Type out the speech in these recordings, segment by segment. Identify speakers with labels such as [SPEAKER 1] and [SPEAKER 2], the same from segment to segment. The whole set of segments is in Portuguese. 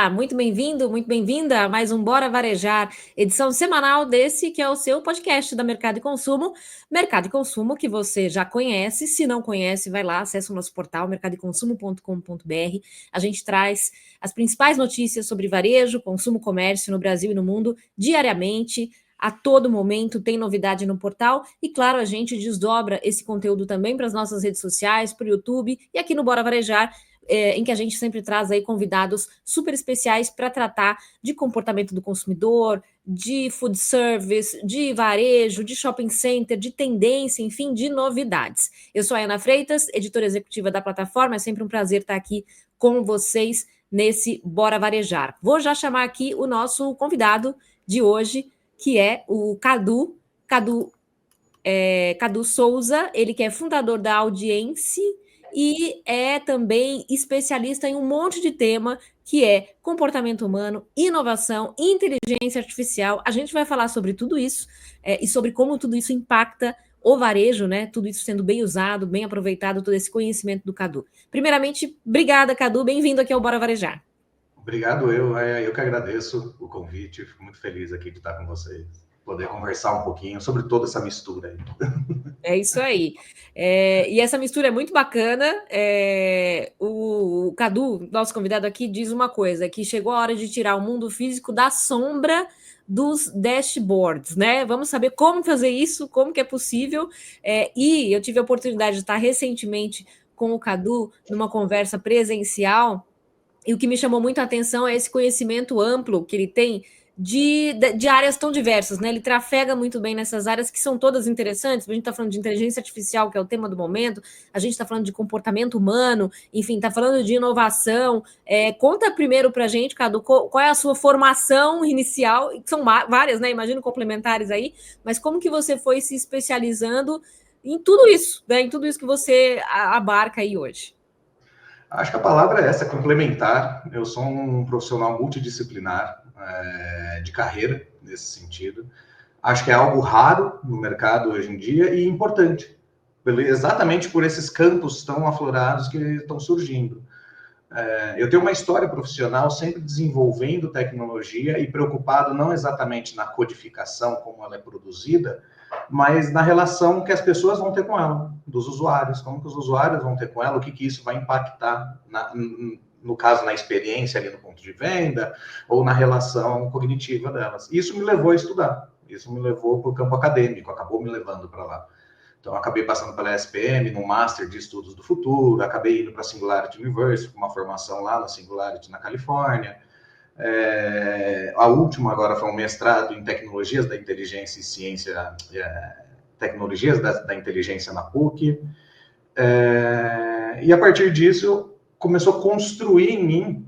[SPEAKER 1] Seja muito bem-vindo, muito bem-vinda a mais um Bora Varejar, edição semanal desse que é o seu podcast da Mercado e Consumo. Mercado e Consumo que você já conhece, se não conhece, vai lá, acessa o nosso portal mercadoeconsumo.com.br. A gente traz as principais notícias sobre varejo, consumo, comércio no Brasil e no mundo diariamente. A todo momento tem novidade no portal e, claro, a gente desdobra esse conteúdo também para as nossas redes sociais, para o YouTube e aqui no Bora Varejar, em que a gente sempre traz aí convidados super especiais para tratar de comportamento do consumidor, de food service, de varejo, de shopping center, de tendência, enfim, de novidades. Eu sou a Ana Freitas, editora executiva da plataforma, é sempre um prazer estar aqui com vocês nesse Bora Varejar. Vou já chamar aqui o nosso convidado de hoje, que é o Cadu Souza, ele que é fundador da Audiência e é também especialista em um monte de tema que é comportamento humano, inovação, inteligência artificial. A gente vai falar sobre tudo isso e sobre como tudo isso impacta o varejo, né? Tudo isso sendo bem usado, bem aproveitado, todo esse conhecimento do Cadu. Primeiramente, obrigada, Cadu, bem-vindo aqui ao Bora Varejar.
[SPEAKER 2] Obrigado, eu que agradeço o convite, fico muito feliz aqui de estar com vocês, poder conversar um pouquinho sobre toda essa mistura aí.
[SPEAKER 1] É isso aí. E essa mistura é muito bacana. O Cadu, nosso convidado aqui, diz uma coisa, que chegou a hora de tirar o mundo físico da sombra dos dashboards, né? Vamos saber como fazer isso, como que é possível. E eu tive a oportunidade de estar recentemente com o Cadu numa conversa presencial, e o que me chamou muito a atenção é esse conhecimento amplo que ele tem de áreas tão diversas, né? Ele trafega muito bem nessas áreas que são todas interessantes. A gente está falando de inteligência artificial, que é o tema do momento, a gente está falando de comportamento humano, enfim, está falando de inovação. Conta primeiro para a gente, Cadu, qual é a sua formação inicial, que são várias, né? Imagino complementares aí, mas como que você foi se especializando em tudo isso, né? Em tudo isso que você abarca aí hoje?
[SPEAKER 2] Acho que a palavra é essa, complementar. Eu sou um profissional multidisciplinar de carreira, nesse sentido. Acho que é algo raro no mercado hoje em dia e importante, exatamente por esses campos tão aflorados que estão surgindo. Eu tenho uma história profissional sempre desenvolvendo tecnologia e preocupado não exatamente na codificação, como ela é produzida, mas na relação que as pessoas vão ter com ela, dos usuários, como que os usuários vão ter com ela, o que isso vai impactar, no caso, na experiência ali no ponto de venda, ou na relação cognitiva delas. Isso me levou a estudar, isso me levou para o campo acadêmico, acabou me levando para lá. Então, acabei passando pela SPM, no Master de Estudos do Futuro, acabei indo para a Singularity University, uma formação lá na Singularity, na Califórnia. A última agora foi um mestrado em Tecnologias da Inteligência e Ciência, Tecnologias da Inteligência na PUC. E a partir disso, começou a construir em mim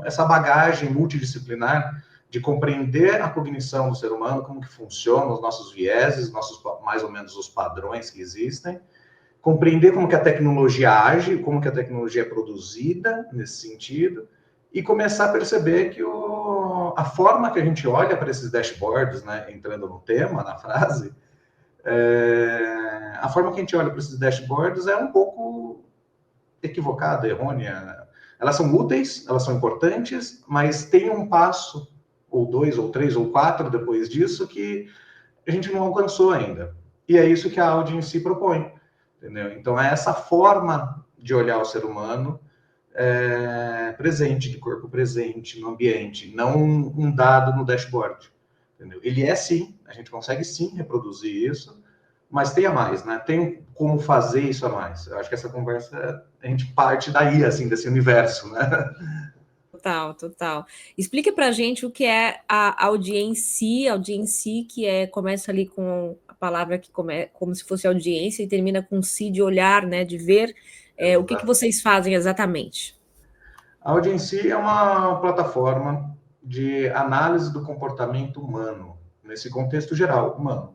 [SPEAKER 2] essa bagagem multidisciplinar de compreender a cognição do ser humano, como que funciona, os nossos vieses, mais ou menos os padrões que existem, compreender como que a tecnologia age, como que a tecnologia é produzida nesse sentido, e começar a perceber que a forma que a gente olha para esses dashboards, né, entrando no tema, na frase, a forma que a gente olha para esses dashboards é um pouco equivocada, errônea. Elas são úteis, elas são importantes, mas tem um passo, ou 2, ou 3, ou 4 depois disso, que a gente não alcançou ainda. E é isso que a Audi em si propõe, entendeu? Então, é essa forma de olhar o ser humano presente, de corpo presente no ambiente, não um dado no dashboard, entendeu? Ele é sim, a gente consegue sim reproduzir isso, mas tem a mais, né? Tem como fazer isso a mais. Eu acho que essa conversa, a gente parte daí, assim, desse universo, né?
[SPEAKER 1] Total. Explica pra gente o que é a audiência, que começa ali com a palavra que como se fosse audiência e termina com si de olhar, né, de ver. O que vocês fazem exatamente?
[SPEAKER 2] A Audiency é uma plataforma de análise do comportamento humano, nesse contexto geral, humano.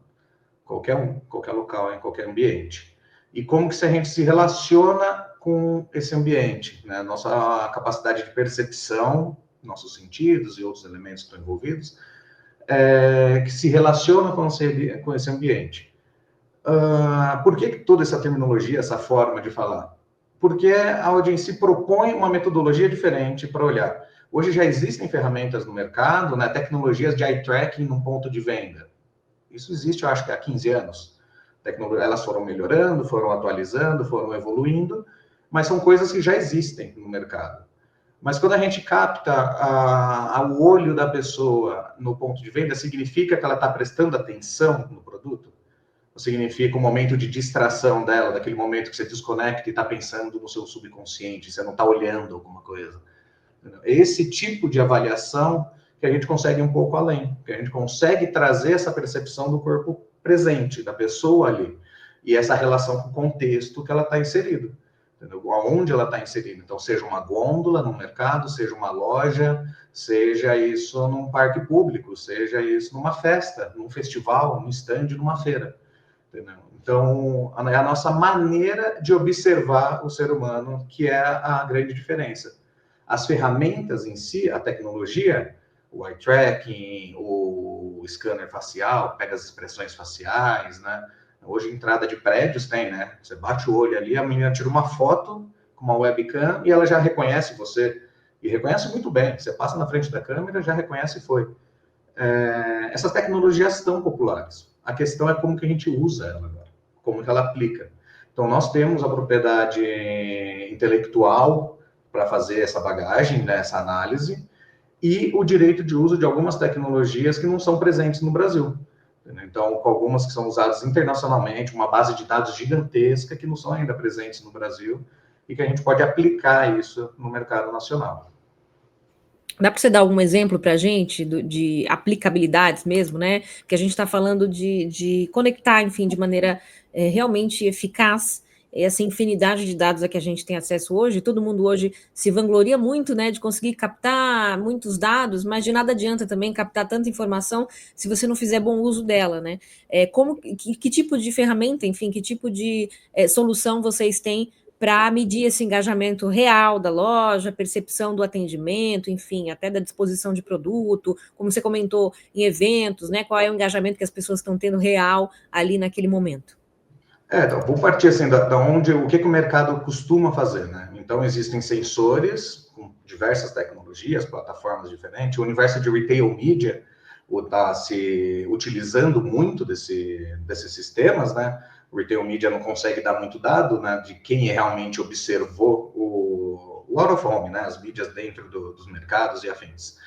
[SPEAKER 2] Qualquer local, em qualquer ambiente. E como que a gente se relaciona com esse ambiente, né? Nossa capacidade de percepção, nossos sentidos e outros elementos que estão envolvidos, que se relaciona com esse ambiente. Por que toda essa terminologia, essa forma de falar? Porque a Audiency propõe uma metodologia diferente para olhar. Hoje já existem ferramentas no mercado, né, tecnologias de eye tracking num ponto de venda. Isso existe, eu acho que há 15 anos. Elas foram melhorando, foram atualizando, foram evoluindo, mas são coisas que já existem no mercado. Mas quando a gente capta o olho da pessoa no ponto de venda, significa que ela está prestando atenção no produto? Ou significa um momento de distração dela, daquele momento que você desconecta e está pensando no seu subconsciente, você não está olhando alguma coisa? Esse tipo de avaliação que a gente consegue um pouco além, que a gente consegue trazer essa percepção do corpo presente, da pessoa ali, e essa relação com o contexto que ela está inserida, entendeu? Aonde ela está inserida. Então, seja uma gôndola no mercado, seja uma loja, seja isso num parque público, seja isso numa festa, num festival, num stand, numa feira, entendeu? Então, é a nossa maneira de observar o ser humano que é a grande diferença. As ferramentas em si, a tecnologia, o eye tracking, o scanner facial, pega as expressões faciais, né? Hoje, entrada de prédios tem, né? Você bate o olho ali, a menina tira uma foto com uma webcam e ela já reconhece você. E reconhece muito bem. Você passa na frente da câmera, já reconhece e foi. Essas tecnologias estão populares. A questão é como que a gente usa ela agora, como que ela aplica. Então, nós temos a propriedade intelectual para fazer essa bagagem, né, essa análise, e o direito de uso de algumas tecnologias que não são presentes no Brasil. Então, com algumas que são usadas internacionalmente, uma base de dados gigantesca que não são ainda presentes no Brasil e que a gente pode aplicar isso no mercado nacional.
[SPEAKER 1] Dá para você dar algum exemplo para a gente de aplicabilidades mesmo, né? Que a gente está falando de conectar, enfim, de maneira realmente eficaz essa infinidade de dados a que a gente tem acesso hoje. Todo mundo hoje se vangloria muito, né, de conseguir captar muitos dados, mas de nada adianta também captar tanta informação se você não fizer bom uso dela, né? Que tipo de ferramenta, enfim, que tipo de solução vocês têm para medir esse engajamento real da loja, percepção do atendimento, enfim, até da disposição de produto, como você comentou, em eventos, né? Qual é o engajamento que as pessoas estão tendo real ali naquele momento?
[SPEAKER 2] Então, vou partir assim da onde o que o mercado costuma fazer, né? Então, existem sensores com diversas tecnologias, plataformas diferentes. O universo de retail media está se utilizando muito desses sistemas, né? O retail media não consegue dar muito dado, né, de quem realmente observou o out of home, né, as mídias dentro dos mercados e afins.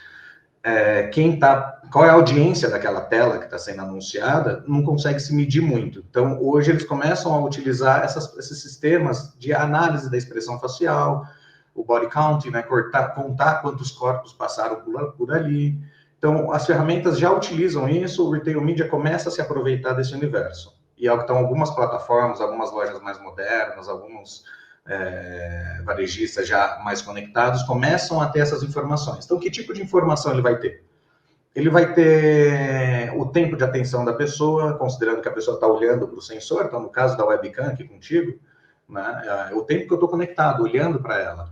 [SPEAKER 2] Qual é a audiência daquela tela que está sendo anunciada, não consegue se medir muito. Então, hoje eles começam a utilizar esses sistemas de análise da expressão facial, o body counting, né, contar quantos corpos passaram por ali. Então, as ferramentas já utilizam isso, o retail media começa a se aproveitar desse universo. E então, algumas plataformas, algumas lojas mais modernas, alguns varejistas já mais conectados começam a ter essas informações. Então, que tipo de informação ele vai ter? Ele vai ter o tempo de atenção da pessoa, considerando que a pessoa está olhando para o sensor, então no caso da webcam aqui contigo, né, o tempo que eu estou conectado, olhando para ela.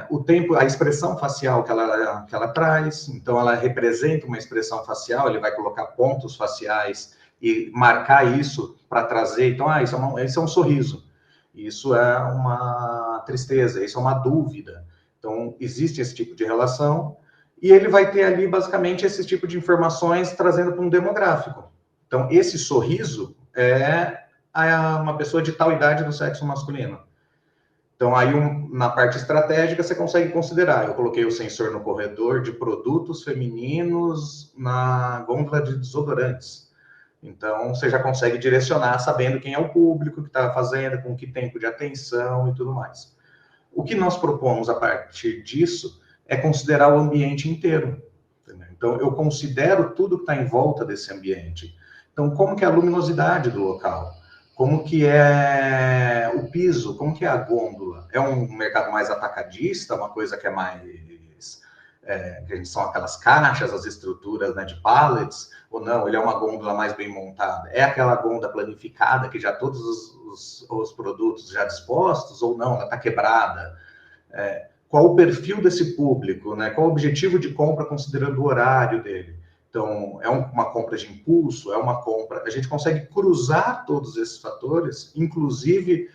[SPEAKER 2] O tempo, a expressão facial que ela traz, então ela representa uma expressão facial, ele vai colocar pontos faciais e marcar isso para trazer, então, isso é um sorriso, isso é uma tristeza, isso é uma dúvida. Então, existe esse tipo de relação, e ele vai ter ali, basicamente, esse tipo de informações trazendo para um demográfico. Então, esse sorriso é uma pessoa de tal idade do sexo masculino. Então, aí, na parte estratégica, você consegue considerar. Eu coloquei o sensor no corredor de produtos femininos na gôndola de desodorantes. Então, você já consegue direcionar sabendo quem é o público que está fazendo, com que tempo de atenção e tudo mais. O que nós propomos a partir disso é considerar o ambiente inteiro. Entendeu? Então, eu considero tudo que está em volta desse ambiente. Então, como que é a luminosidade do local? Como que é o piso? Como que é a gôndola? É um mercado mais atacadista, uma coisa que é mais... que são aquelas caixas, as estruturas, né, de pallets, ou não, ele é uma gôndola mais bem montada? É aquela gôndola planificada que já todos os produtos já dispostos, ou não, ela está quebrada? Qual o perfil desse público, né? Qual o objetivo de compra considerando o horário dele? Então, é uma compra de impulso, é uma compra... A gente consegue cruzar todos esses fatores, inclusive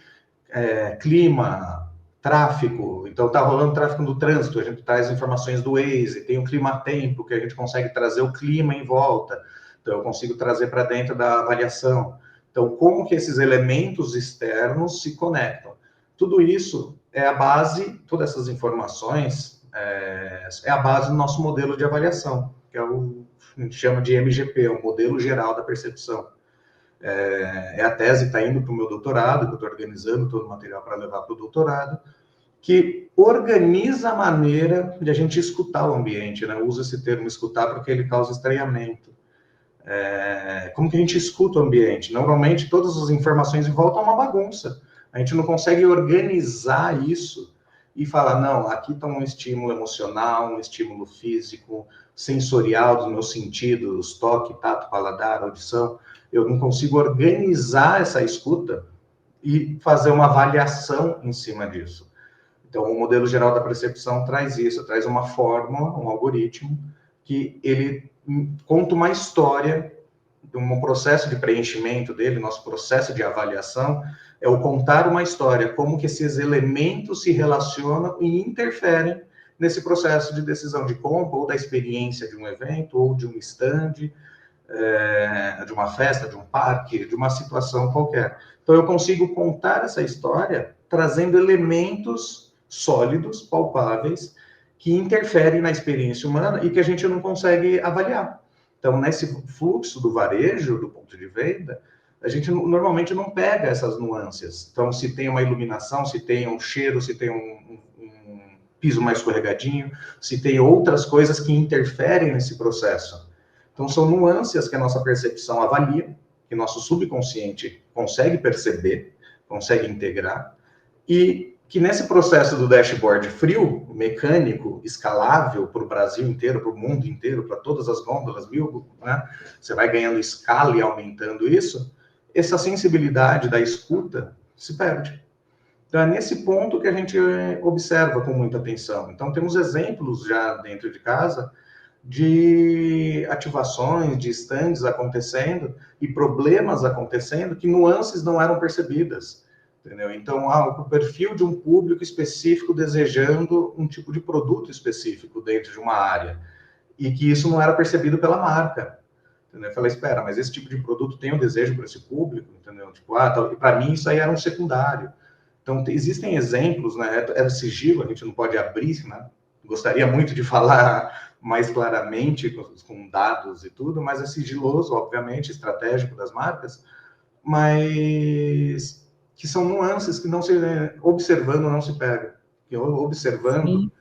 [SPEAKER 2] clima, tráfego, então está rolando tráfego no trânsito, a gente traz informações do Waze, tem o clima-tempo, que a gente consegue trazer o clima em volta, então eu consigo trazer para dentro da avaliação. Então, como que esses elementos externos se conectam? Tudo isso é a base, todas essas informações é a base do nosso modelo de avaliação, que é o que a gente chama de MGP, o Modelo Geral da Percepção. É a tese que está indo para o meu doutorado, que eu estou organizando todo o material para levar para o doutorado, que organiza a maneira de a gente escutar o ambiente, né? Eu uso esse termo escutar porque ele causa estranhamento. Como que a gente escuta o ambiente? Normalmente todas as informações em volta é uma bagunça. A gente não consegue organizar isso e falar, não, aqui está um estímulo emocional, um estímulo físico, sensorial dos meus sentidos, toque, tato, paladar, audição. Eu não consigo organizar essa escuta e fazer uma avaliação em cima disso. Então, o modelo geral da percepção traz isso, traz uma fórmula, um algoritmo, que ele conta uma história, um processo de preenchimento dele, nosso processo de avaliação, é o contar uma história, como que esses elementos se relacionam e interferem nesse processo de decisão de compra, ou da experiência de um evento, ou de um stand, de uma festa, de um parque, de uma situação qualquer. Então, eu consigo contar essa história trazendo elementos sólidos, palpáveis, que interferem na experiência humana e que a gente não consegue avaliar. Então, nesse fluxo do varejo, do ponto de venda, a gente normalmente não pega essas nuances. Então, se tem uma iluminação, se tem um cheiro, se tem um piso mais escorregadinho, se tem outras coisas que interferem nesse processo. Então, são nuances que a nossa percepção avalia, que nosso subconsciente consegue perceber, consegue integrar, e que nesse processo do dashboard frio, mecânico, escalável para o Brasil inteiro, para o mundo inteiro, para todas as gôndolas, né? Você vai ganhando escala e aumentando isso, essa sensibilidade da escuta se perde. Então, é nesse ponto que a gente observa com muita atenção. Então, temos exemplos já dentro de casa de ativações, de stands acontecendo e problemas acontecendo que nuances não eram percebidas. Entendeu? Então, o perfil de um público específico desejando um tipo de produto específico dentro de uma área, e que isso não era percebido pela marca. Entendeu? Eu falei, espera, mas esse tipo de produto tem um desejo para esse público? Entendeu? Tipo, para mim isso aí era um secundário. Então, existem exemplos, né? É sigilo, a gente não pode abrir, né? Gostaria muito de falar mais claramente com dados e tudo, mas é sigiloso, obviamente, estratégico das marcas, mas que são nuances que não se observando não se pega. E observando, sim,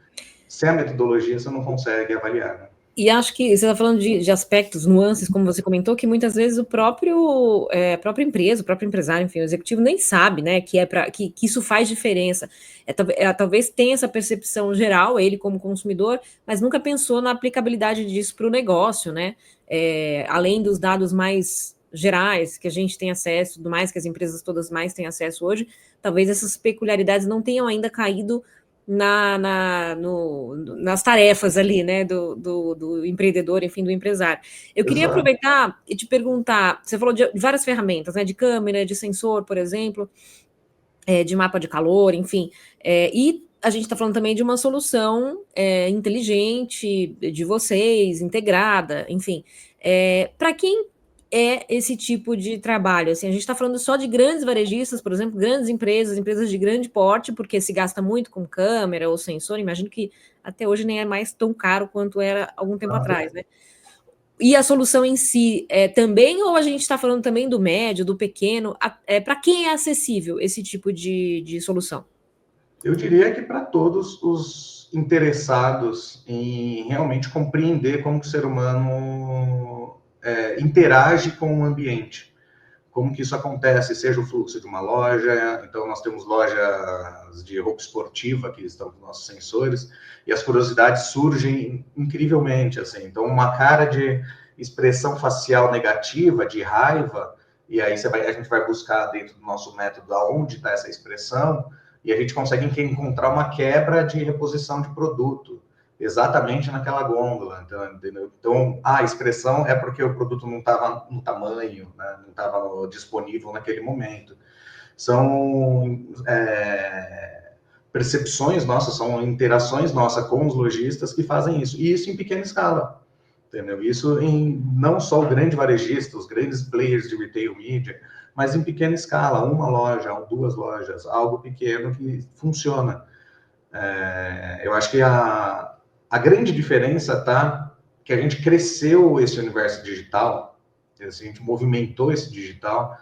[SPEAKER 2] sem a metodologia você não consegue avaliar, né?
[SPEAKER 1] E acho que você está falando de aspectos, nuances, como você comentou, que muitas vezes a própria empresa, o próprio empresário, enfim, o executivo nem sabe, né, que isso faz diferença. Talvez tenha essa percepção geral, ele como consumidor, mas nunca pensou na aplicabilidade disso para o negócio, né? Além dos dados mais gerais que a gente tem acesso, do mais que as empresas todas mais têm acesso hoje, talvez essas peculiaridades não tenham ainda caído nas tarefas ali, né, do empreendedor, enfim, do empresário. Eu queria aproveitar e te perguntar, você falou de várias ferramentas, né, de câmera, de sensor, por exemplo, de mapa de calor, enfim, e a gente está falando também de uma solução inteligente de vocês, integrada, enfim, para quem esse tipo de trabalho? Assim, a gente está falando só de grandes varejistas, por exemplo, grandes empresas de grande porte, porque se gasta muito com câmera ou sensor, imagino que até hoje nem é mais tão caro quanto era algum tempo atrás, né? E a solução em si também, ou a gente está falando também do médio, do pequeno? Para quem é acessível esse tipo de solução?
[SPEAKER 2] Eu diria que para todos os interessados em realmente compreender como que o ser humano interage com o ambiente. Como que isso acontece, seja o fluxo de uma loja, então nós temos lojas de roupa esportiva que estão com nossos sensores, e as curiosidades surgem incrivelmente, assim, então uma cara de expressão facial negativa, de raiva, e aí a gente vai buscar dentro do nosso método aonde está essa expressão, e a gente consegue encontrar uma quebra de reposição de produto, exatamente naquela gôndola, entendeu? Então, a expressão é porque o produto não estava no tamanho, né? Não estava disponível naquele momento. São percepções nossas, são interações nossas com os lojistas que fazem isso. E isso em pequena escala, entendeu? Isso em não só o grande varejista, os grandes players de retail media, mas em pequena escala, uma loja, duas lojas, algo pequeno que funciona. Eu acho que a grande diferença está que a gente cresceu esse universo digital, a gente movimentou esse digital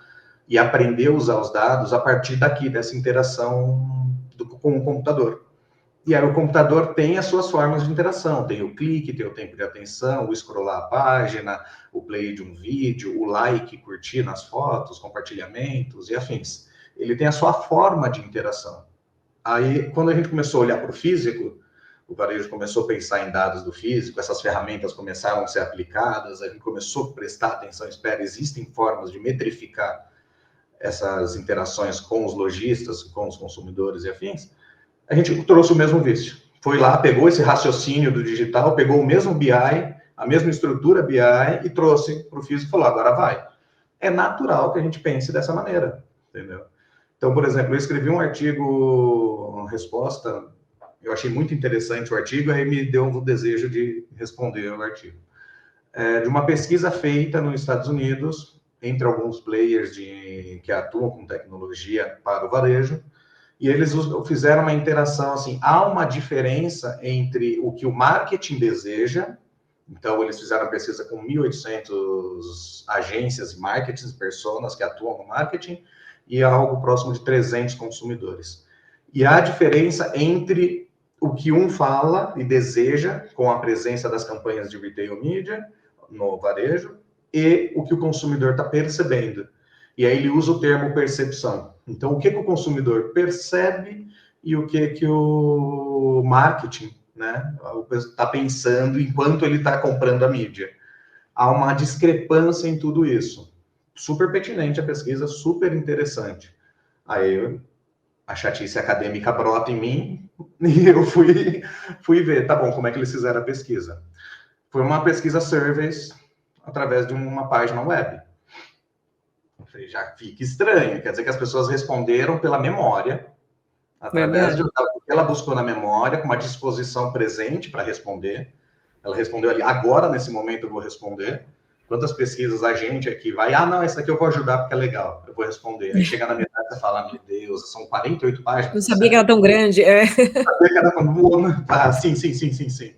[SPEAKER 2] e aprendeu a usar os dados a partir daqui, dessa interação com o computador. E aí o computador tem as suas formas de interação, tem o clique, tem o tempo de atenção, o scrollar a página, o play de um vídeo, o like, curtir nas fotos, compartilhamentos e afins. Ele tem a sua forma de interação. Aí, quando a gente começou a olhar para o físico, o varejo começou a pensar em dados do físico, essas ferramentas começaram a ser aplicadas, a gente começou a prestar atenção, espera, existem formas de metrificar essas interações com os lojistas, com os consumidores e afins, a gente trouxe o mesmo vício. Foi lá, pegou esse raciocínio do digital, pegou o mesmo BI, a mesma estrutura BI e trouxe para o físico e falou, agora vai. É natural que a gente pense dessa maneira, entendeu? Então, por exemplo, eu escrevi um artigo, uma resposta, eu achei muito interessante o artigo, aí me deu um desejo de responder o artigo. De uma pesquisa feita nos Estados Unidos, entre alguns players que atuam com tecnologia para o varejo, e eles fizeram uma interação assim, há uma diferença entre o que o marketing deseja, então eles fizeram a pesquisa com 1.800 agências de marketing, personas que atuam no marketing, e algo próximo de 300 consumidores. E há diferença entre o que um fala e deseja com a presença das campanhas de retail media no varejo e o que o consumidor está percebendo. E aí ele usa o termo percepção. Então, o que o consumidor percebe e o que o marketing, né, está pensando enquanto ele está comprando a mídia. Há uma discrepância em tudo isso. Super pertinente a pesquisa, super interessante. Aí a chatice acadêmica brota em mim e eu fui ver, tá bom, como é que eles fizeram a pesquisa. Foi uma pesquisa surveys através de uma página web. Eu falei, já fica estranho, quer dizer que as pessoas responderam pela memória, através do que ela buscou na memória, com uma disposição presente para responder. Ela respondeu ali, agora, nesse momento, eu vou responder. Quantas pesquisas a gente aqui vai, não, essa aqui eu vou ajudar porque é legal, eu vou responder. Aí chega na metade e fala, meu Deus, são 48 páginas.
[SPEAKER 1] Não sabia que era tão grande.
[SPEAKER 2] Não sabia que era tão boa. Sim. Você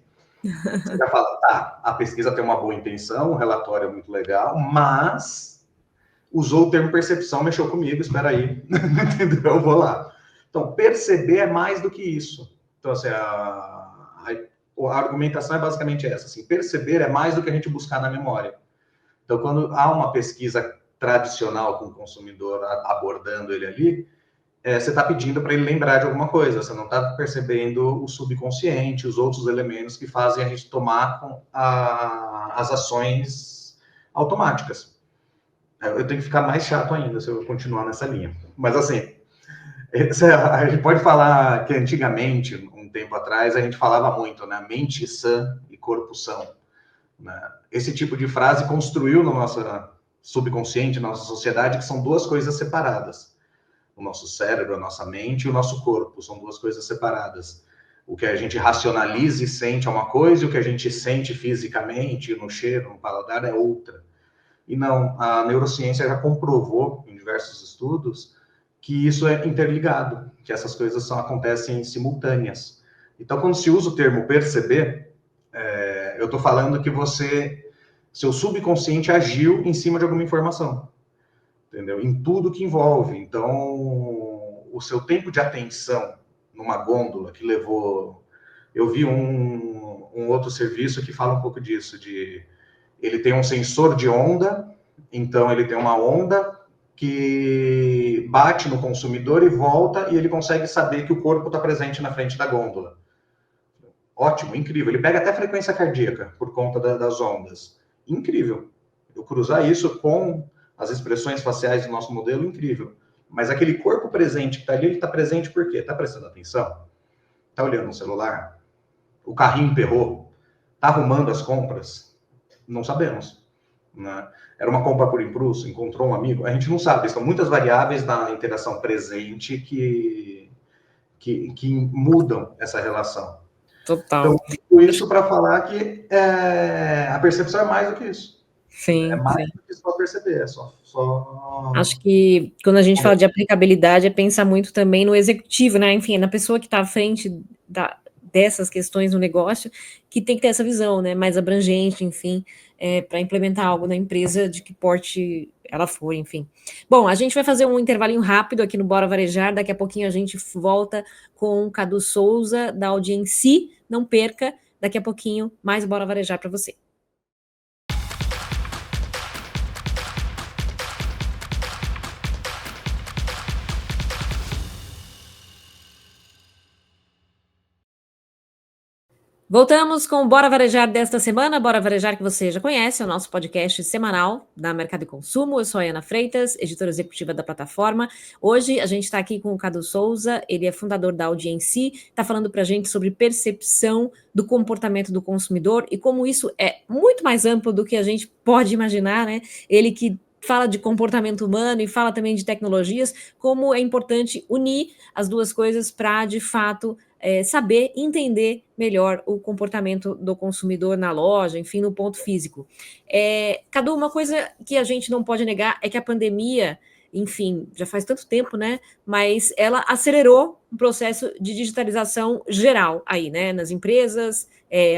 [SPEAKER 2] já fala, tá, a pesquisa tem uma boa intenção, o relatório é muito legal, mas usou o termo percepção, mexeu comigo, espera aí, entendeu? Eu vou lá. Então, perceber é mais do que isso. Então, assim, a argumentação é basicamente essa, assim, perceber é mais do que a gente buscar na memória. Então, quando há uma pesquisa tradicional com o consumidor abordando ele ali, você está pedindo para ele lembrar de alguma coisa, você não está percebendo o subconsciente, os outros elementos que fazem a gente tomar as ações automáticas. Eu tenho que ficar mais chato ainda se eu continuar nessa linha. Mas, assim, a gente pode falar que antigamente, um tempo atrás, a gente falava muito, né? Mente sã e corpo são. Né? Esse tipo de frase construiu no nosso subconsciente, na nossa sociedade, que são duas coisas separadas. O nosso cérebro, a nossa mente e o nosso corpo são duas coisas separadas. O que a gente racionaliza e sente é uma coisa, e o que a gente sente fisicamente, no cheiro, no paladar, é outra. E não, a neurociência já comprovou, em diversos estudos, que isso é interligado, que essas coisas acontecem simultâneas. Então, quando se usa o termo perceber, eu estou falando que seu subconsciente agiu em cima de alguma informação. Entendeu? Em tudo que envolve. Então, o seu tempo de atenção numa gôndola que levou... Eu vi um outro serviço que fala um pouco disso, ele tem um sensor de onda, então ele tem uma onda que bate no consumidor e volta, e ele consegue saber que o corpo está presente na frente da gôndola. Ótimo, incrível. Ele pega até frequência cardíaca por conta das ondas. Incrível. Eu cruzar isso com as expressões faciais do nosso modelo, incrível. Mas aquele corpo presente que está ali, ele está presente por quê? Está prestando atenção? Está olhando no celular? O carrinho emperrou? Está arrumando as compras? Não sabemos. Né? Era uma compra por impulso? Encontrou um amigo? A gente não sabe. São muitas variáveis na interação presente que que mudam essa relação.
[SPEAKER 1] Total.
[SPEAKER 2] Então, tudo isso para falar que a percepção é mais do que isso.
[SPEAKER 1] Sim,
[SPEAKER 2] É mais
[SPEAKER 1] sim.
[SPEAKER 2] do que só perceber, é só...
[SPEAKER 1] Acho que quando a gente fala de aplicabilidade, é pensar muito também no executivo, né? Enfim, na pessoa que está à frente dessas questões no negócio, que tem que ter essa visão, né? Mais abrangente, enfim, para implementar algo na empresa, de que porte ela for, enfim. Bom, a gente vai fazer um intervalinho rápido aqui no Bora Varejar, daqui a pouquinho a gente volta com o Cadu Souza, da Audiency. Não perca, daqui a pouquinho mais Bora Varejar para você. Voltamos com o Bora Varejar desta semana, Bora Varejar que você já conhece, é o nosso podcast semanal da Mercado e Consumo. Eu sou a Ana Freitas, editora executiva da plataforma. Hoje a gente está aqui com o Cadu Souza, ele é fundador da Audiency, está falando para a gente sobre percepção do comportamento do consumidor e como isso é muito mais amplo do que a gente pode imaginar, né? Ele que fala de comportamento humano e fala também de tecnologias, como é importante unir as duas coisas para, de fato, saber entender melhor o comportamento do consumidor na loja, enfim, no ponto físico. Cadu, uma coisa que a gente não pode negar é que a pandemia, enfim, já faz tanto tempo, né? Mas ela acelerou o processo de digitalização geral aí, né? Nas empresas,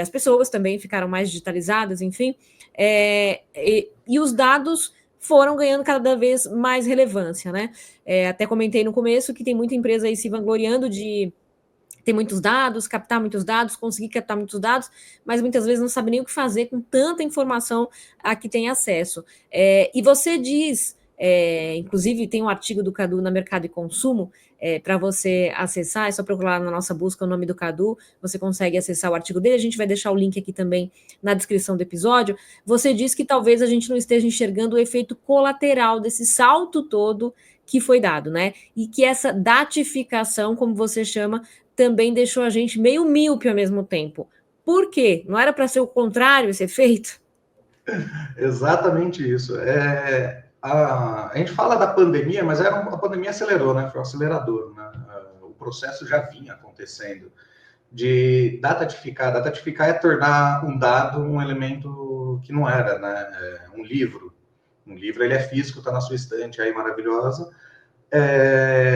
[SPEAKER 1] as pessoas também ficaram mais digitalizadas, enfim, e os dados foram ganhando cada vez mais relevância, né? Até comentei no começo que tem muita empresa aí se vangloriando de ter muitos dados, captar muitos dados, conseguir captar muitos dados, mas muitas vezes não sabe nem o que fazer com tanta informação a que tem acesso. E você diz, inclusive tem um artigo do Cadu na Mercado e Consumo, para você acessar, é só procurar na nossa busca o nome do Cadu, você consegue acessar o artigo dele, a gente vai deixar o link aqui também na descrição do episódio. Você diz que talvez a gente não esteja enxergando o efeito colateral desse salto todo que foi dado, né? E que essa datificação, como você chama, também deixou a gente meio míope ao mesmo tempo. Por quê? Não era para ser o contrário esse efeito?
[SPEAKER 2] Exatamente isso. A gente fala da pandemia, mas a pandemia acelerou, né? Foi um acelerador, né? O processo já vinha acontecendo de datatificar. Datatificar é tornar um dado um elemento que não era, né? Um livro. Um livro, ele é físico, está na sua estante aí maravilhosa.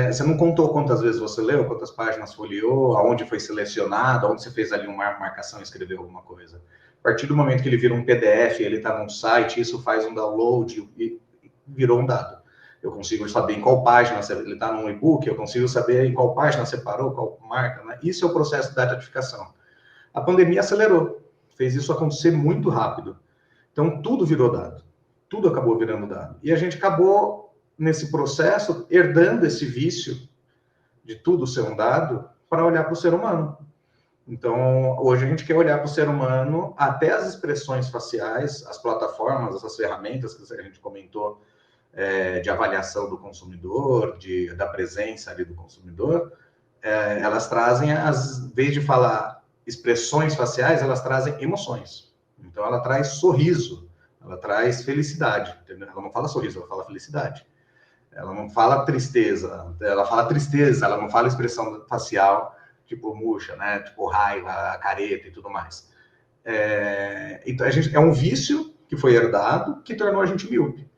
[SPEAKER 2] Você não contou quantas vezes você leu, quantas páginas folheou, aonde foi selecionado, aonde você fez ali uma marcação e escreveu alguma coisa. A partir do momento que ele vira um PDF, ele está num site, isso faz um download e virou um dado. Eu consigo saber em qual página ele está num e-book, eu consigo saber em qual página você parou, qual marca, né? Isso é o processo de datificação. A pandemia acelerou, fez isso acontecer muito rápido. Então, tudo virou dado. Tudo acabou virando dado. E a gente acabou, nesse processo, herdando esse vício de tudo ser um dado para olhar para o ser humano. Então, hoje a gente quer olhar para o ser humano, até as expressões faciais, as plataformas, essas ferramentas que a gente comentou, de avaliação do consumidor, da presença ali do consumidor, elas trazem, em vez de falar expressões faciais, elas trazem emoções. Então, ela traz sorriso, ela traz felicidade, entendeu? Ela não fala sorriso, ela fala felicidade. Ela não fala tristeza, ela fala tristeza, ela não fala expressão facial, tipo murcha, né? Tipo raiva, careta e tudo mais. Então, é um vício que foi herdado, que tornou a gente míope.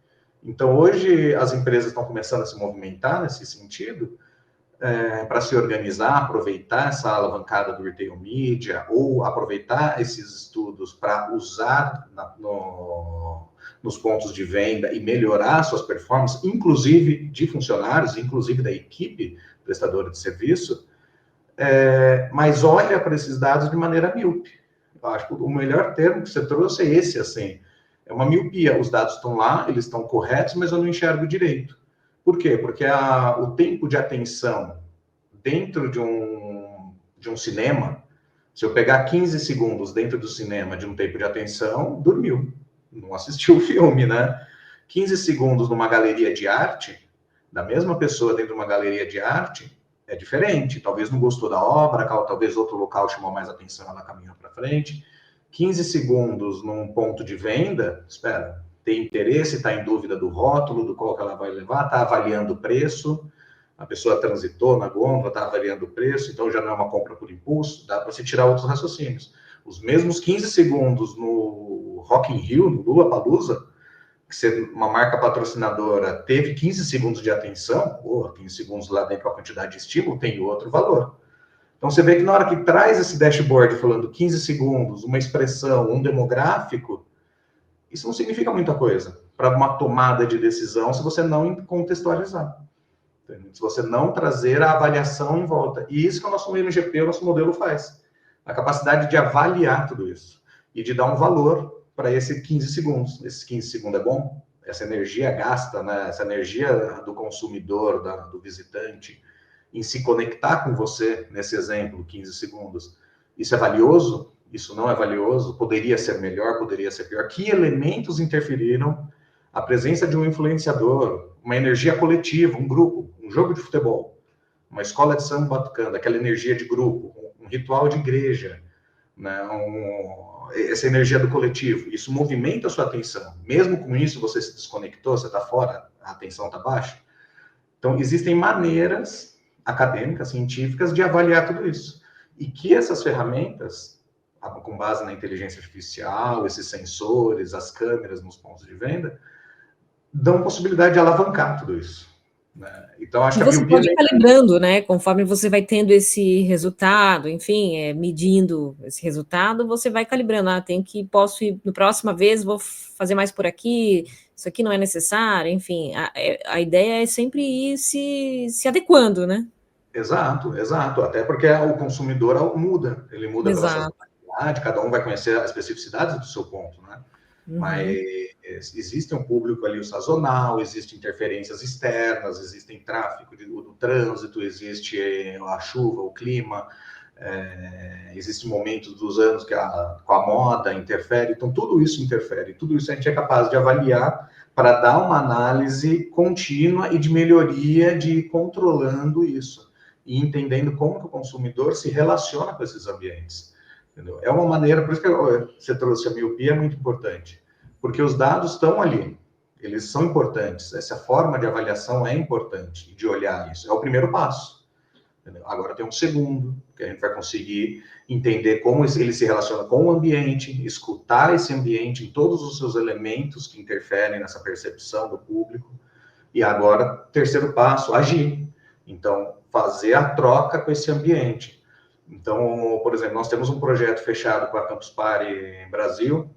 [SPEAKER 2] Então, hoje, as empresas estão começando a se movimentar nesse sentido, para se organizar, aproveitar essa alavancada do retail media, ou aproveitar esses estudos para usar nos pontos de venda e melhorar suas performances, inclusive de funcionários, inclusive da equipe prestadora de serviço, mas olha para esses dados de maneira míope. Eu acho que o melhor termo que você trouxe é esse, assim, é uma miopia. Os dados estão lá, eles estão corretos, mas eu não enxergo direito. Por quê? Porque o tempo de atenção dentro de um cinema, se eu pegar 15 segundos dentro do cinema de um tempo de atenção, dormiu. Não assistiu o filme, né? 15 segundos numa galeria de arte, da mesma pessoa dentro de uma galeria de arte, é diferente. Talvez não gostou da obra, talvez outro local chamou mais atenção, ela caminhou para frente. 15 segundos num ponto de venda, espera, tem interesse, está em dúvida do rótulo, do qual que ela vai levar, está avaliando o preço, a pessoa transitou na gôndola, está avaliando o preço, então já não é uma compra por impulso, dá para se tirar outros raciocínios. Os mesmos 15 segundos no Rock in Rio, no Lollapalooza, que uma marca patrocinadora teve 15 segundos de atenção, 15 segundos lá dentro com a quantidade de estímulo, tem outro valor. Então você vê que na hora que traz esse dashboard falando 15 segundos, uma expressão, um demográfico, isso não significa muita coisa para uma tomada de decisão se você não contextualizar. Se você não trazer a avaliação em volta. E isso que o nosso MGP, o nosso modelo faz. A capacidade de avaliar tudo isso e de dar um valor para esses 15 segundos. Esses 15 segundos é bom? Essa energia gasta, né? Essa energia do consumidor, do visitante, em se conectar com você, nesse exemplo, 15 segundos. Isso é valioso? Isso não é valioso? Poderia ser melhor? Poderia ser pior? Que elementos interferiram? A presença de um influenciador, uma energia coletiva, um grupo, um jogo de futebol, uma escola de samba batucando, aquela energia de grupo, um ritual de igreja, né? Essa energia do coletivo, isso movimenta a sua atenção. Mesmo com isso, você se desconectou, você está fora, a atenção está baixa. Então, existem maneiras acadêmicas, científicas, de avaliar tudo isso. E que essas ferramentas, com base na inteligência artificial, esses sensores, as câmeras nos pontos de venda, dão possibilidade de alavancar tudo isso. Né? Então, acho que a
[SPEAKER 1] você
[SPEAKER 2] miopia
[SPEAKER 1] pode ir calibrando, né? Conforme você vai tendo esse resultado, enfim, medindo esse resultado, você vai calibrando. Posso ir, na próxima vez, vou fazer mais por aqui, isso aqui não é necessário, enfim. A ideia é sempre ir se adequando, né?
[SPEAKER 2] Exato, exato. Até porque o consumidor muda, ele muda pela sazonalidade, cada um vai conhecer as especificidades do seu ponto, né? Uhum. Mas existe um público ali sazonal, existem interferências externas, existem tráfego do trânsito, existe a chuva, o clima, existem momentos dos anos que com a moda interfere, então tudo isso interfere, tudo isso a gente é capaz de avaliar para dar uma análise contínua e de melhoria, de ir controlando isso e entendendo como que o consumidor se relaciona com esses ambientes. Entendeu? É uma maneira, por isso que você trouxe a miopia, é muito importante, porque os dados estão ali, eles são importantes, essa forma de avaliação é importante, de olhar isso, é o primeiro passo. Entendeu? Agora tem um segundo, que a gente vai conseguir entender como ele se relaciona com o ambiente, escutar esse ambiente em todos os seus elementos que interferem nessa percepção do público, e agora, terceiro passo, agir. Então, fazer a troca com esse ambiente. Então, por exemplo, nós temos um projeto fechado com a Campus Party Brasil,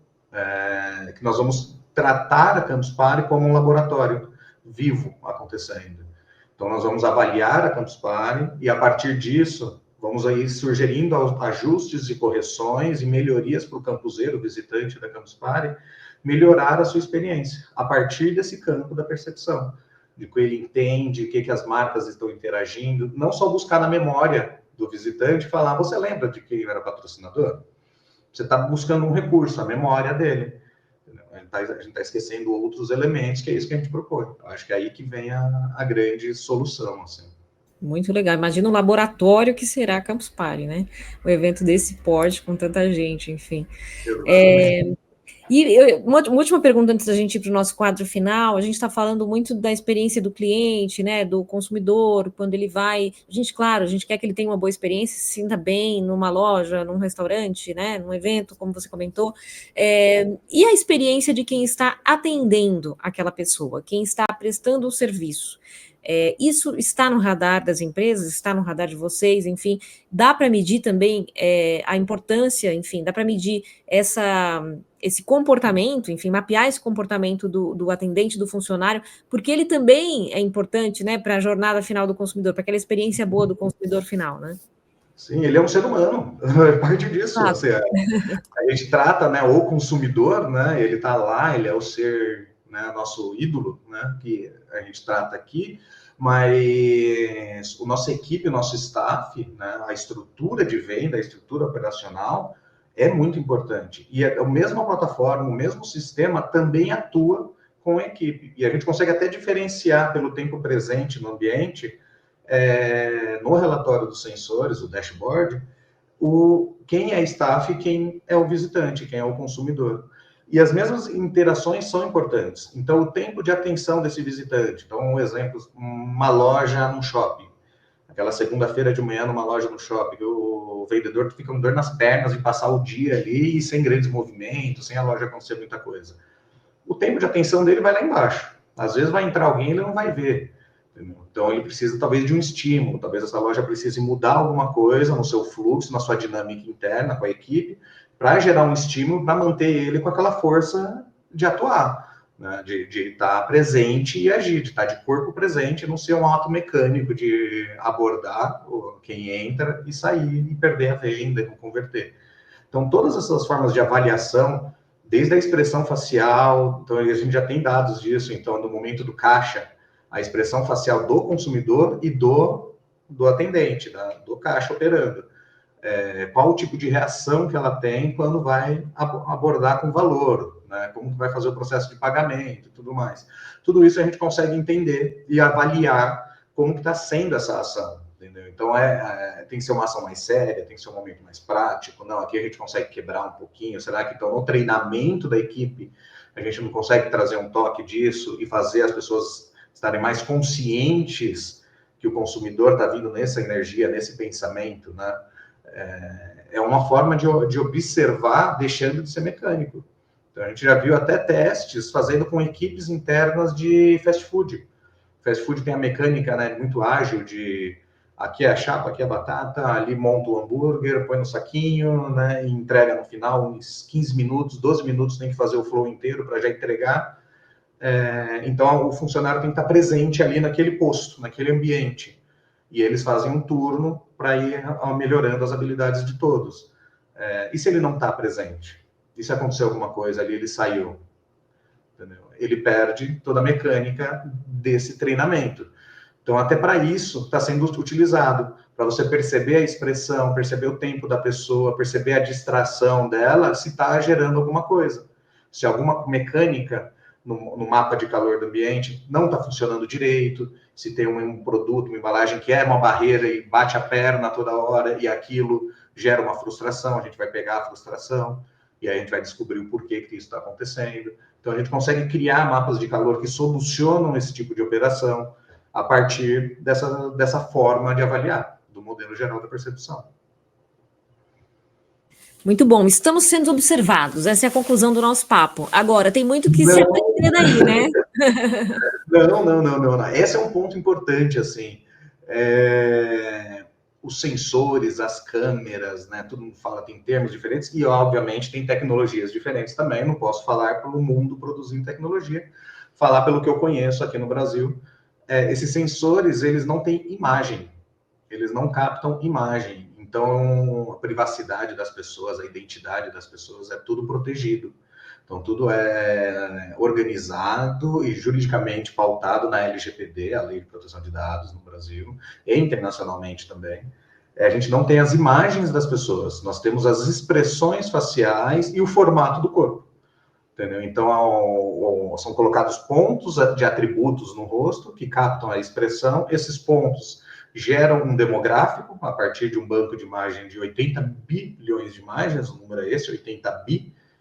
[SPEAKER 2] que nós vamos tratar a Campus Party como um laboratório vivo acontecendo. Então, nós vamos avaliar a Campus Party e, a partir disso, vamos aí sugerindo ajustes e correções e melhorias para o campuseiro, visitante da Campus Party, melhorar a sua experiência, a partir desse campo da percepção, de que ele entende, o que as marcas estão interagindo, não só buscar na memória do visitante, falar, você lembra de quem era patrocinador? Você está buscando um recurso, a memória dele. A gente está esquecendo outros elementos, que é isso que a gente propõe. Eu acho que é aí que vem a grande solução, assim.
[SPEAKER 1] Muito legal. Imagina o laboratório que será a Campus Party, né? Um evento desse porte, com tanta gente, enfim. Uma última pergunta antes da gente ir para o nosso quadro final. A gente está falando muito da experiência do cliente, né, do consumidor, quando ele vai. Claro, a gente quer que ele tenha uma boa experiência, se sinta bem numa loja, num restaurante, né, num evento, como você comentou. E a experiência de quem está atendendo aquela pessoa, quem está prestando o serviço. Isso está no radar das empresas, está no radar de vocês, enfim, dá para medir também a importância, enfim, dá para medir esse comportamento, enfim, mapear esse comportamento do atendente, do funcionário, porque ele também é importante, né, para a jornada final do consumidor, para aquela experiência boa do consumidor final, né?
[SPEAKER 2] Sim, ele é um ser humano, é parte disso. Assim, a gente trata, né, o consumidor, né, ele está lá, ele é o ser, né, nosso ídolo, né, que a gente trata aqui, mas a nossa equipe, o nosso staff, né, a estrutura de venda, a estrutura operacional é muito importante. E a mesma plataforma, o mesmo sistema também atua com a equipe. E a gente consegue até diferenciar pelo tempo presente no ambiente, no relatório dos sensores, o dashboard, quem é staff e quem é o visitante, quem é o consumidor. E as mesmas interações são importantes. Então, o tempo de atenção desse visitante. Então, um exemplo, uma loja num shopping. Aquela segunda-feira de manhã numa loja no shopping, o vendedor fica com dor nas pernas em passar o dia ali sem grandes movimentos, sem a loja acontecer muita coisa. O tempo de atenção dele vai lá embaixo. Às vezes vai entrar alguém e ele não vai ver. Entendeu? Então ele precisa talvez de um estímulo, talvez essa loja precise mudar alguma coisa no seu fluxo, na sua dinâmica interna com a equipe, para gerar um estímulo para manter ele com aquela força de atuar, né? De estar presente e agir, de estar de corpo presente, não ser um ato mecânico de abordar quem entra e sair e perder a venda e não converter. Então todas essas formas de avaliação, desde a expressão facial, então a gente já tem dados disso, então no momento do caixa, a expressão facial do consumidor e do atendente, do caixa operando. Qual o tipo de reação que ela tem quando vai abordar com valor, né? Como que vai fazer o processo de pagamento e tudo mais. Tudo isso a gente consegue entender e avaliar como que está sendo essa ação, entendeu? Então, tem que ser uma ação mais séria, tem que ser um momento mais prático. Não, aqui a gente consegue quebrar um pouquinho. Será que então no treinamento da equipe a gente não consegue trazer um toque disso e fazer as pessoas estarem mais conscientes que o consumidor está vindo nessa energia, nesse pensamento, né? É uma forma de observar, deixando de ser mecânico. Então, a gente já viu até testes fazendo com equipes internas de fast food. Fast food tem a mecânica, né, muito ágil de aqui é a chapa, aqui é a batata, ali monta o hambúrguer, põe no saquinho, né, e entrega no final, uns 15 minutos, 12 minutos tem que fazer o flow inteiro para já entregar. Então, o funcionário tem que estar presente ali naquele posto, naquele ambiente. E eles fazem um turno para ir melhorando as habilidades de todos. E se ele não está presente? E se aconteceu alguma coisa ali, ele saiu? Entendeu? Ele perde toda a mecânica desse treinamento. Então, até para isso, está sendo utilizado, para você perceber a expressão, perceber o tempo da pessoa, perceber a distração dela, se está gerando alguma coisa. Se alguma mecânica no mapa de calor do ambiente não está funcionando direito, se tem um produto, uma embalagem que é uma barreira e bate a perna toda hora e aquilo gera uma frustração, a gente vai pegar a frustração e aí a gente vai descobrir o porquê que isso está acontecendo. Então, a gente consegue criar mapas de calor que solucionam esse tipo de operação a partir dessa forma de avaliar, do modelo geral da percepção.
[SPEAKER 1] Muito bom, estamos sendo observados, essa é a conclusão do nosso papo. Agora, tem muito que se aprender daí, né?
[SPEAKER 2] Não. Esse é um ponto importante, assim. Os sensores, as câmeras, né? Todo mundo fala, tem termos diferentes e, obviamente, tem tecnologias diferentes também. Não posso falar pelo mundo produzindo tecnologia, falar pelo que eu conheço aqui no Brasil. Esses sensores, eles não têm imagem, eles não captam imagem. Então, a privacidade das pessoas, a identidade das pessoas é tudo protegido. Então, tudo é organizado e juridicamente pautado na LGPD, a Lei de Proteção de Dados no Brasil, e internacionalmente também. A gente não tem as imagens das pessoas, nós temos as expressões faciais e o formato do corpo. Entendeu? Então, são colocados pontos de atributos no rosto que captam a expressão. Esses pontos geram um demográfico a partir de um banco de imagem de 80 bilhões de imagens, o número é esse, 80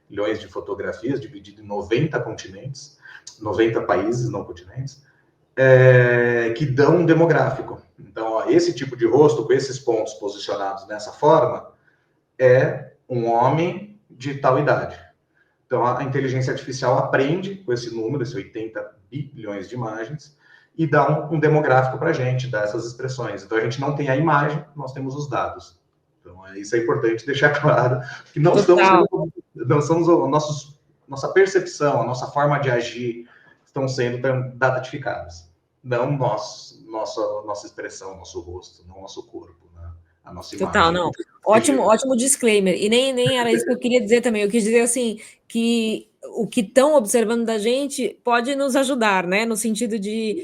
[SPEAKER 2] bilhões de fotografias, dividido em 90 continentes, 90 países, não continentes, que dão um demográfico. Então, esse tipo de rosto, com esses pontos posicionados dessa forma, é um homem de tal idade. Então, a inteligência artificial aprende com esse número, esses 80 bilhões de imagens, e dá um demográfico para a gente, dá essas expressões. Então, a gente não tem a imagem, nós temos os dados. Então, isso é importante deixar claro, que não somos nossa percepção, a nossa forma de agir estão sendo datificadas. Não nossa expressão, nosso rosto, não nosso corpo, né? A nossa imagem.
[SPEAKER 1] Total, não. Ótimo disclaimer. E nem era isso que eu queria dizer também. Eu quis dizer assim, que o que estão observando da gente pode nos ajudar, né? No sentido de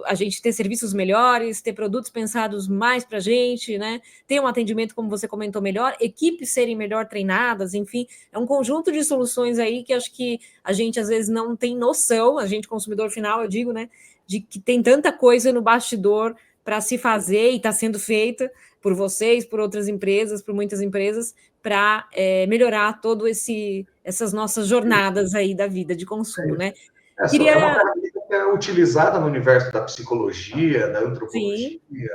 [SPEAKER 1] a gente ter serviços melhores, ter produtos pensados mais para a gente, né? Ter um atendimento, como você comentou, melhor, equipes serem melhor treinadas, enfim, é um conjunto de soluções aí que acho que a gente às vezes não tem noção, a gente consumidor final, eu digo, né? De que tem tanta coisa no bastidor para se fazer e está sendo feita por vocês, por outras empresas, por muitas empresas, para melhorar todo essas nossas jornadas aí da vida de consumo, né?
[SPEAKER 2] É uma ferramenta que é utilizada no universo da psicologia, da antropologia,
[SPEAKER 1] Sim.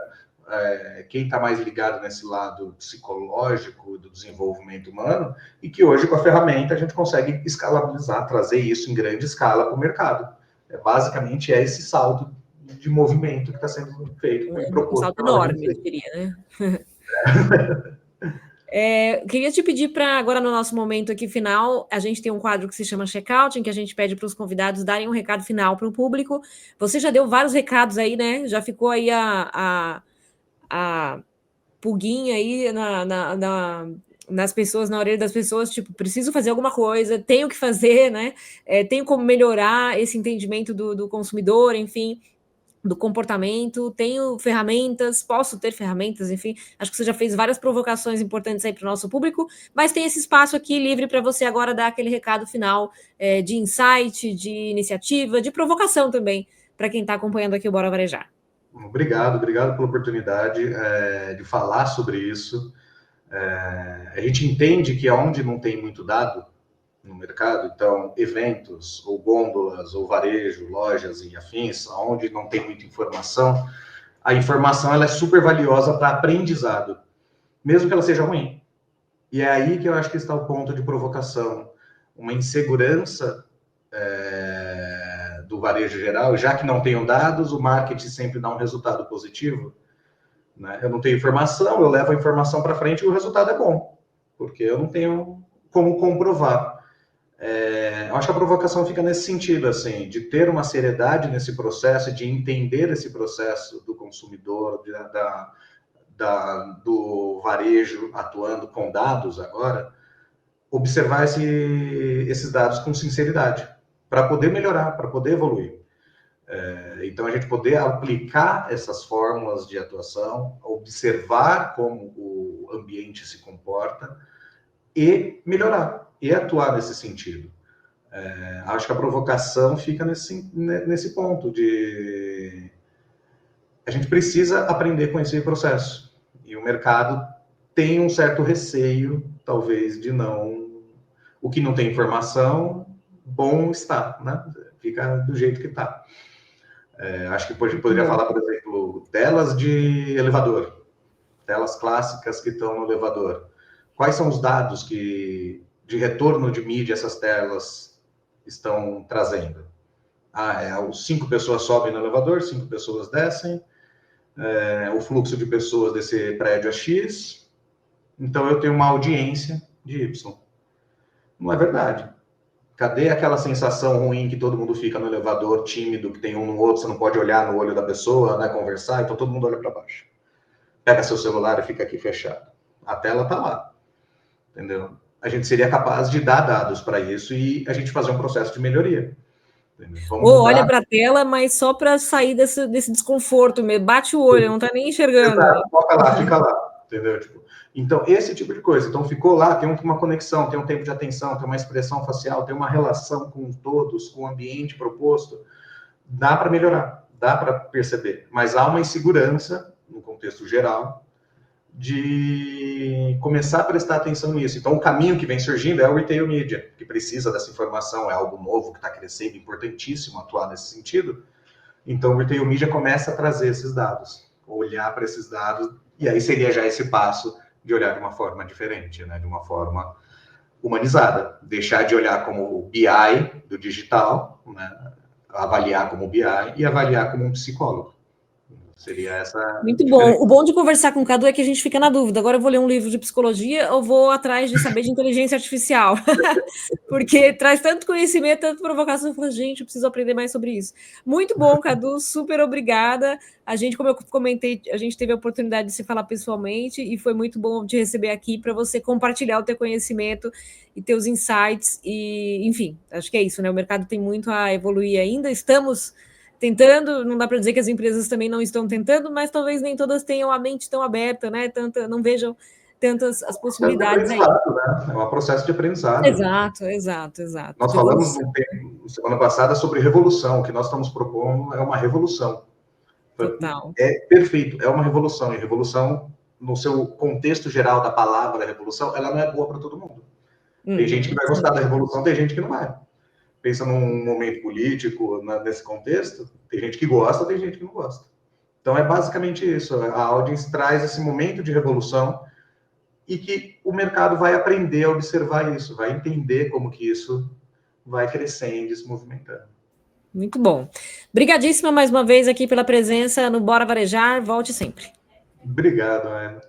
[SPEAKER 2] Quem está mais ligado nesse lado psicológico do desenvolvimento humano, e que hoje, com a ferramenta, a gente consegue escalabilizar, trazer isso em grande escala para o mercado. Basicamente, é esse salto de movimento que está sendo feito e
[SPEAKER 1] Um
[SPEAKER 2] proposto
[SPEAKER 1] salto
[SPEAKER 2] pela
[SPEAKER 1] enorme, eu
[SPEAKER 2] OMC.
[SPEAKER 1] diria, né? Queria te pedir para, agora no nosso momento aqui final, a gente tem um quadro que se chama Checkout, em que a gente pede para os convidados darem um recado final para o público. Você já deu vários recados aí, né? Já ficou aí a pulguinha aí nas pessoas, na orelha das pessoas, tipo, preciso fazer alguma coisa, tenho que fazer, né? Tenho como melhorar esse entendimento do consumidor, enfim, do comportamento, tenho ferramentas, posso ter ferramentas, enfim, acho que você já fez várias provocações importantes aí para o nosso público, mas tem esse espaço aqui livre para você agora dar aquele recado final de insight, de iniciativa, de provocação também, para quem está acompanhando aqui o Bora Varejar.
[SPEAKER 2] Obrigado pela oportunidade de falar sobre isso. A gente entende que onde não tem muito dado no mercado, então eventos, ou gôndolas, ou varejo, lojas e afins, onde não tem muita informação, a informação ela é super valiosa para aprendizado, mesmo que ela seja ruim. E é aí que eu acho que está o ponto de provocação, uma insegurança do varejo geral, já que não tenho dados, o marketing sempre dá um resultado positivo, né? Eu não tenho informação, eu levo a informação para frente e o resultado é bom, porque eu não tenho como comprovar. Eu acho que a provocação fica nesse sentido, assim, de ter uma seriedade nesse processo, de entender esse processo do consumidor, do varejo atuando com dados agora, observar esses dados com sinceridade, para poder melhorar, para poder evoluir. Então, a gente poder aplicar essas fórmulas de atuação, observar como o ambiente se comporta e melhorar, e atuar nesse sentido. Acho que a provocação fica nesse ponto de a gente precisa aprender com esse processo. E o mercado tem um certo receio, talvez, de não... O que não tem informação, bom está, né? Fica do jeito que está. Acho que poderia falar, por exemplo, telas de elevador, telas clássicas que estão no elevador. Quais são os dados de retorno de mídia essas telas estão trazendo? Os 5 pessoas sobem no elevador, 5 pessoas descem, o fluxo de pessoas desse prédio é X, então eu tenho uma audiência de Y. Não é verdade. Cadê aquela sensação ruim que todo mundo fica no elevador, tímido, que tem um no outro, você não pode olhar no olho da pessoa, né, conversar, então todo mundo olha para baixo. Pega seu celular e fica aqui fechado. A tela está lá, entendeu? A gente seria capaz de dar dados para isso e a gente fazer um processo de melhoria.
[SPEAKER 1] Ou olha para a tela, mas só para sair desse desconforto mesmo. Bate o olho, não está nem enxergando.
[SPEAKER 2] Exato, foca lá, fica lá, entendeu? Então, esse tipo de coisa. Então, ficou lá, tem uma conexão, tem um tempo de atenção, tem uma expressão facial, tem uma relação com todos, com o ambiente proposto. Dá para melhorar, dá para perceber. Mas há uma insegurança, no contexto geral, de começar a prestar atenção nisso. Então, o caminho que vem surgindo é o retail media, que precisa dessa informação, é algo novo que está crescendo, importantíssimo atuar nesse sentido. Então, o retail media começa a trazer esses dados, olhar para esses dados, e aí seria já esse passo de olhar de uma forma diferente, né? De uma forma humanizada. Deixar de olhar como BI do digital, né? Avaliar como BI e avaliar como um psicólogo. Seria essa...
[SPEAKER 1] Muito bom. O bom de conversar com o Cadu é que a gente fica na dúvida. Agora eu vou ler um livro de psicologia ou vou atrás de saber de inteligência artificial? Porque traz tanto conhecimento, tanta provocação. Eu falo, gente, eu preciso aprender mais sobre isso. Muito bom, Cadu. Super obrigada. A gente, como eu comentei, a gente teve a oportunidade de se falar pessoalmente e foi muito bom te receber aqui para você compartilhar o teu conhecimento e teus insights. E, enfim, acho que é isso, né? O mercado tem muito a evoluir ainda. Estamos tentando, não dá para dizer que as empresas também não estão tentando, mas talvez nem todas tenham a mente tão aberta, né? Não vejam tantas as possibilidades aí.
[SPEAKER 2] Né? É um processo de aprendizado.
[SPEAKER 1] Exato.
[SPEAKER 2] Nós falamos semana passada sobre revolução. O que nós estamos propondo é uma revolução.
[SPEAKER 1] Total.
[SPEAKER 2] É perfeito, é uma revolução. E revolução no seu contexto geral da palavra revolução, ela não é boa para todo mundo. Tem gente que vai gostar da revolução, tem gente que não vai. Pensa num momento político, nesse contexto, tem gente que gosta, tem gente que não gosta. Então é basicamente isso. A audience traz esse momento de revolução e que o mercado vai aprender a observar isso, vai entender como que isso vai crescendo e se movimentando.
[SPEAKER 1] Muito bom. Obrigadíssima mais uma vez aqui pela presença no Bora Varejar. Volte sempre.
[SPEAKER 2] Obrigado, Ana.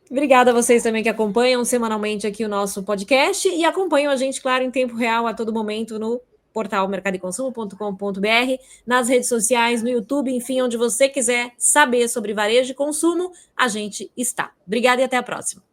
[SPEAKER 1] Obrigada a vocês também que acompanham semanalmente aqui o nosso podcast e acompanham a gente, claro, em tempo real a todo momento no portal mercadoeconsumo.com.br, nas redes sociais, no YouTube, enfim, onde você quiser saber sobre varejo e consumo, a gente está. Obrigada e até a próxima.